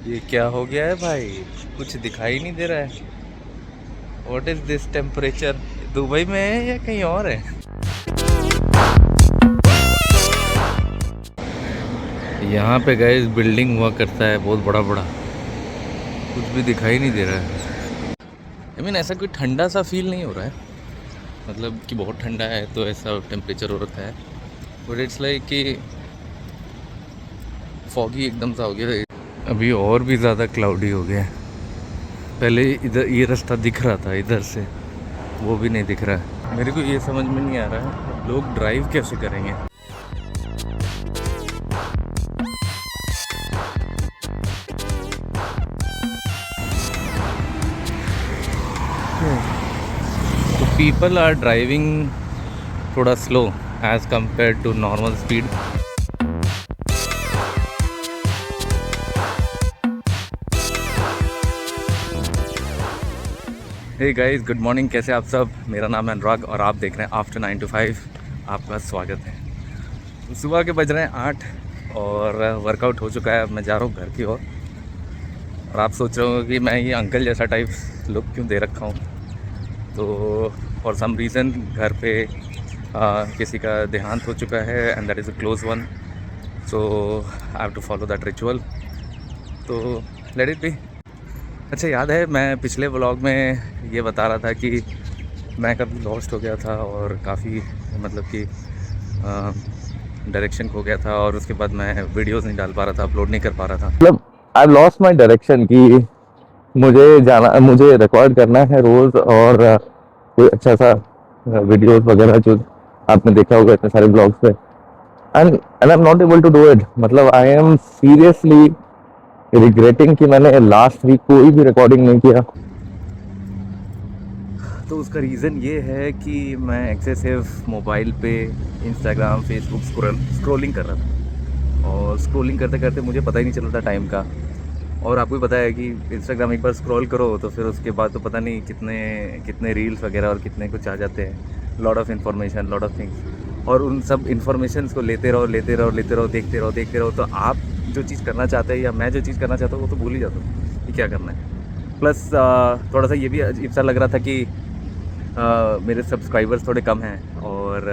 ये क्या हो गया है भाई? कुछ दिखाई नहीं दे रहा है। What is this temperature? Dubai में है या कहीं और है? यहाँ पे गाइस बिल्डिंग हुआ करता है बहुत बड़ा बड़ा। कुछ भी दिखाई नहीं दे रहा है। आई मीन ऐसा कोई ठंडा सा फील नहीं हो रहा है, मतलब कि बहुत ठंडा है तो ऐसा टेम्परेचर हो रखा है। बट इट्स लाइक कि फॉगी एकदम सा हो गया है। अभी और भी ज़्यादा क्लाउडी हो गया है। पहले इधर ये रास्ता दिख रहा था, इधर से वो भी नहीं दिख रहा है। मेरे को ये समझ में नहीं आ रहा है लोग ड्राइव कैसे करेंगे। तो पीपल आर ड्राइविंग थोड़ा slow as compare to normal speed. Hey guys, good morning. कैसे आप सब? मेरा नाम है अनुराग और आप देख रहे हैं आफ्टर 9 to 5। आपका स्वागत है। तो सुबह के बज रहे हैं 8 और वर्कआउट हो चुका है। अब मैं जा रहा हूँ घर की ओर। और आप सोच रहे हो कि मैं ये अंकल जैसा टाइप लुक क्यों दे रखा हूँ। तो फॉर सम रीज़न घर पे किसी का देहांत हो चुका है and that is a close one, so I have to follow that ritual. तो लेट इट बी। अच्छा, याद है मैं पिछले व्लॉग में ये बता रहा था कि मैं कभी लॉस्ट हो गया था और काफ़ी मतलब कि डायरेक्शन खो गया था और उसके बाद मैं वीडियोस नहीं डाल पा रहा था, अपलोड नहीं कर पा रहा था। मतलब आई लॉस्ट माई डायरेक्शन कि मुझे रिकॉर्ड करना है रोज़ और कोई अच्छा सा वीडियोस वगैरह जो आपने देखा होगा इतने सारे ब्लॉग्स पे, and I am not able to do it. मतलब आई एम सीरियसली रिग्रेटिंग कि मैंने लास्ट वीक कोई भी रिकॉर्डिंग नहीं किया। तो उसका रीज़न ये है कि मैं एक्सेसिव मोबाइल पे इंस्टाग्राम फेसबुक स्क्रॉलिंग कर रहा था और स्क्रॉलिंग करते करते मुझे पता ही नहीं चल रहा था टाइम का। और आपको भी पता है कि इंस्टाग्राम एक बार स्क्रॉल करो तो फिर उसके बाद तो पता नहीं कितने कितने रील्स वगैरह और कितने कुछ आ जाते हैं। Lot of information, lot of things, और उन सब इन्फॉर्मेशन को लेते रहो लेते रहो लेते रहो, देखते रहो तो आप जो चीज़ करना चाहते हैं या मैं जो चीज़ करना चाहता हूँ वो तो भूल ही जाता हूँ कि क्या करना है। प्लस थोड़ा सा ये भी अजीब सा लग रहा था कि मेरे सब्सक्राइबर्स थोड़े कम हैं और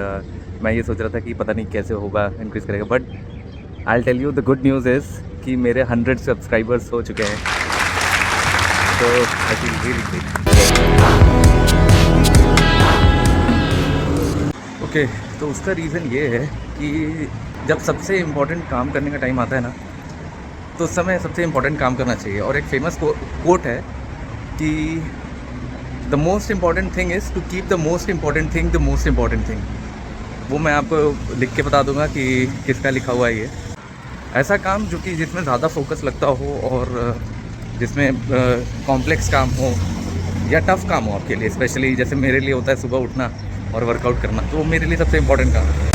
मैं ये सोच रहा था कि पता नहीं कैसे होगा, इंक्रीज़ करेगा। But I tell you the good news is कि मेरे 100 सब्सक्राइबर्स हो चुके हैं। तो I feel really great. Okay, तो उसका रीज़न ये है कि जब सबसे इम्पोर्टेंट काम करने का टाइम आता है ना, तो उस समय सबसे इम्पोर्टेंट काम करना चाहिए। और एक फेमस कोट है कि the most important thing is to keep the most important thing the most important thing. वो मैं आपको लिख के बता दूंगा कि किसका लिखा हुआ है ये। ऐसा काम जो कि जिसमें ज़्यादा फोकस लगता हो और जिसमें कॉम्प्लेक्स काम हो या टफ़ काम हो आपके लिए, स्पेशली जैसे मेरे लिए होता है सुबह उठना और वर्कआउट करना, तो वो मेरे लिए सबसे इम्पोर्टेंट काम है।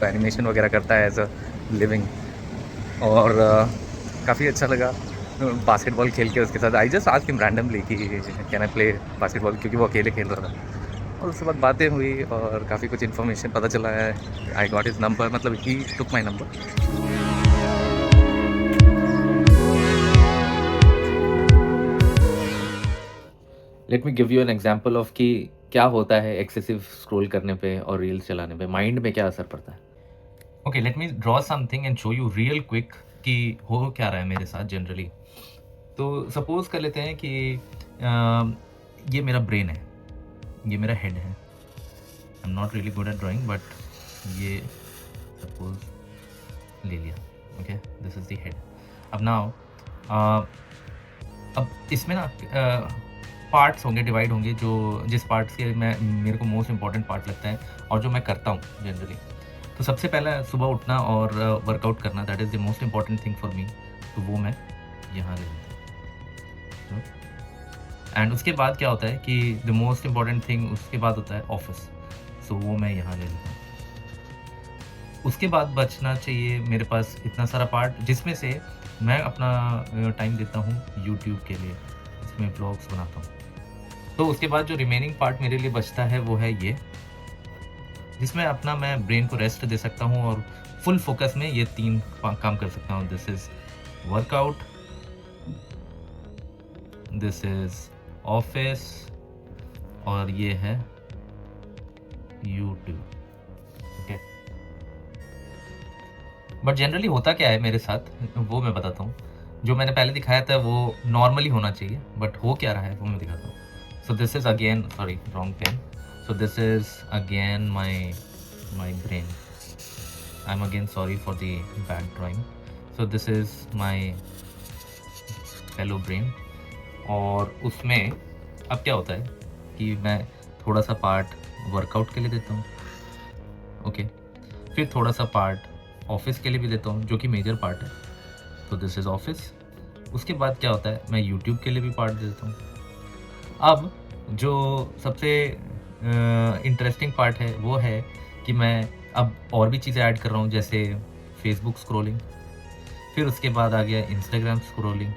एनिमेशन वगैरह करता है एज अ लिविंग, और काफ़ी अच्छा लगा बास्केटबॉल खेल के उसके साथ। I just asked him randomly कि कैन आई प्ले बास्केटबॉल, क्योंकि वो अकेले खेल रहा था। और उसके बाद बातें हुई और काफ़ी कुछ इन्फॉर्मेशन पता चला है। आई गॉट हिज नंबर, मतलब he took my number. Let me give you an example of कि क्या होता है एक्सेसिव स्क्रॉल करने पे और रील्स चलाने पे, माइंड में क्या असर पड़ता है। Okay, let me draw something and show you real quick कि हो क्या रहा है मेरे साथ जनरली। तो सपोज कर लेते हैं कि ये मेरा ब्रेन है, ये मेरा हेड है। आई am not really good at drawing but ये सपोज ले लिया। Okay, this is the head. अब नाउ अब इसमें ना पार्ट्स होंगे, डिवाइड होंगे, जो जिस पार्ट्स के मैं मेरे को मोस्ट इम्पोर्टेंट पार्ट लगता है और जो मैं करता हूँ जनरली। तो सबसे पहला सुबह उठना और वर्कआउट करना, that is the most important thing for me, तो वो मैं यहाँ ले लेता हूँ। एंड उसके बाद क्या होता है कि द मोस्ट इम्पोर्टेंट थिंग उसके बाद होता है ऑफ़िस, सो वो मैं यहाँ ले लेता हूँ। उसके बाद बचना चाहिए मेरे पास इतना सारा पार्ट, जिसमें से मैं अपना टाइम देता हूँ यूट्यूब के लिए, इसमें व्लॉग्स बनाता हूँ। तो उसके बाद जो रिमेनिंग पार्ट मेरे लिए बचता है वो है ये, जिसमें अपना मैं ब्रेन को रेस्ट दे सकता हूँ और फुल फोकस में ये 3 काम कर सकता हूँ। This is workout, this is office और ये है यूट्यूब, ओके। बट जनरली होता क्या है मेरे साथ, वो मैं बताता हूँ। जो मैंने पहले दिखाया था वो नॉर्मली होना चाहिए, बट हो क्या रहा है वो मैं दिखाता हूँ। So this is again, sorry wrong pen. So this is again my brain. I'm again sorry for the bad drawing. So this is my fellow brain. और उसमें अब क्या होता है कि मैं थोड़ा सा पार्ट वर्कआउट के लिए देता हूँ, ओके। फिर थोड़ा सा पार्ट ऑफिस के लिए भी देता हूँ, जो कि मेजर पार्ट है, तो दिस इज़ ऑफिस। उसके बाद क्या होता है, मैं यूट्यूब के लिए भी पार्ट दे देता हूँ। अब जो सबसे इंटरेस्टिंग पार्ट है वो है कि मैं अब और भी चीज़ें ऐड कर रहा हूँ, जैसे फेसबुक स्क्रॉलिंग, फिर उसके बाद आ गया इंस्टाग्राम स्क्रॉलिंग,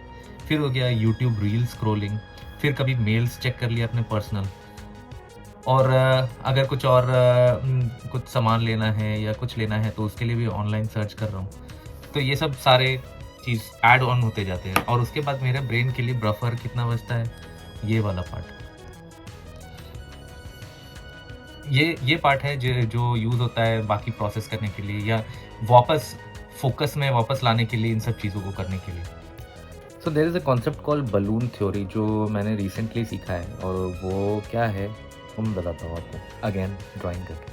फिर हो गया यूट्यूब रील स्क्रॉलिंग, फिर कभी मेल्स चेक कर लिया अपने पर्सनल, और अगर कुछ और कुछ सामान लेना है या कुछ लेना है तो उसके लिए भी ऑनलाइन सर्च कर रहा हूँ। तो ये सब सारे चीज़ ऐड ऑन होते जाते हैं और उसके बाद मेरे ब्रेन के लिए बफर कितना बचता है, ये वाला पार्ट। ये पार्ट है जो यूज़ होता है बाकी प्रोसेस करने के लिए या वापस फ़ोकस में वापस लाने के लिए, इन सब चीज़ों को करने के लिए। So there is a concept called balloon theory, जो मैंने रिसेंटली सीखा है, और वो क्या है वो मैं बताता हूँ आपको अगेन ड्राइंग करके।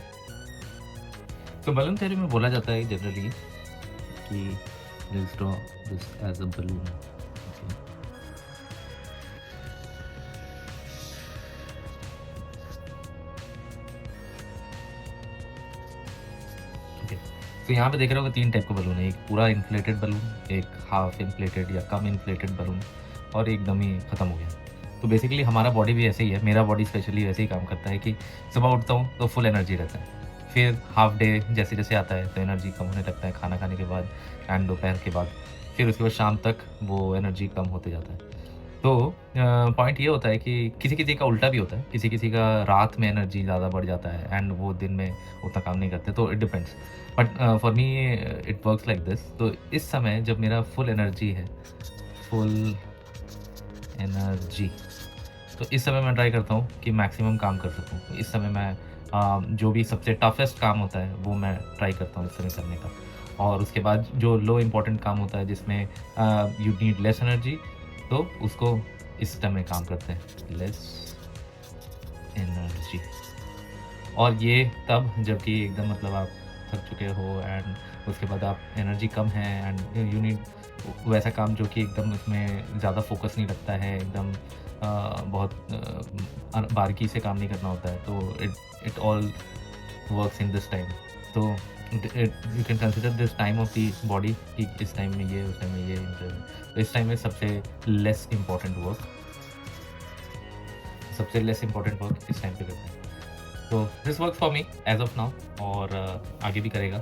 तो बलून थ्योरी में बोला जाता है जनरली कि let's draw this as a balloon. तो यहाँ पे देख रहे हो 3 टाइप का बलून है, एक पूरा इन्फ्लेटेड बलून, एक हाफ इन्फ्लेटेड या कम इन्फ्लेटेड बलून, और एकदम ही ख़त्म हो गया। तो बेसिकली हमारा बॉडी भी ऐसे ही है, मेरा बॉडी स्पेशली वैसे ही काम करता है कि सुबह उठता हूँ तो फुल एनर्जी रहता है, फिर हाफ डे जैसे-जैसे आता है तो एनर्जी कम होने लगता है खाना खाने के बाद एंड दोपहर के बाद, फिर उसके बाद शाम तक वो एनर्जी कम होते जाता है। तो पॉइंट ये होता है कि किसी-किसी का उल्टा भी होता है, किसी-किसी का रात में एनर्जी ज़्यादा बढ़ जाता है एंड वो दिन में उतना काम नहीं करते, तो it depends. But for me it works like this. तो इस समय जब मेरा फुल एनर्जी है, फुल एनर्जी, तो इस समय मैं ट्राई करता हूँ कि मैक्सिमम काम कर सकूँ। तो इस समय मैं जो भी सबसे टफेस्ट काम होता है वो मैं ट्राई करता हूँ इस समय करने का, और उसके बाद जो लो इम्पोर्टेंट काम होता है जिसमें यू नीड लेस एनर्जी, तो उसको इस टाइम में काम करते हैं, लेस एनर्जी। और ये तब जबकि एकदम मतलब आप थक चुके हो एंड उसके बाद आप एनर्जी कम है एंड यू नीड वैसा काम जो कि एकदम उसमें ज़्यादा फोकस नहीं लगता है, एकदम बहुत बारीकी से काम नहीं करना होता है, तो it all works in this time. तो you can consider this time of the body कि इस टाइम में ये, उस टाइम में ये, तो इस टाइम में सबसे लेस इम्पॉर्टेंट वर्क, सबसे लेस इम्पॉर्टेंट वर्क इस टाइम पे करते हैं। तो this work for me as of now, और आगे भी करेगा।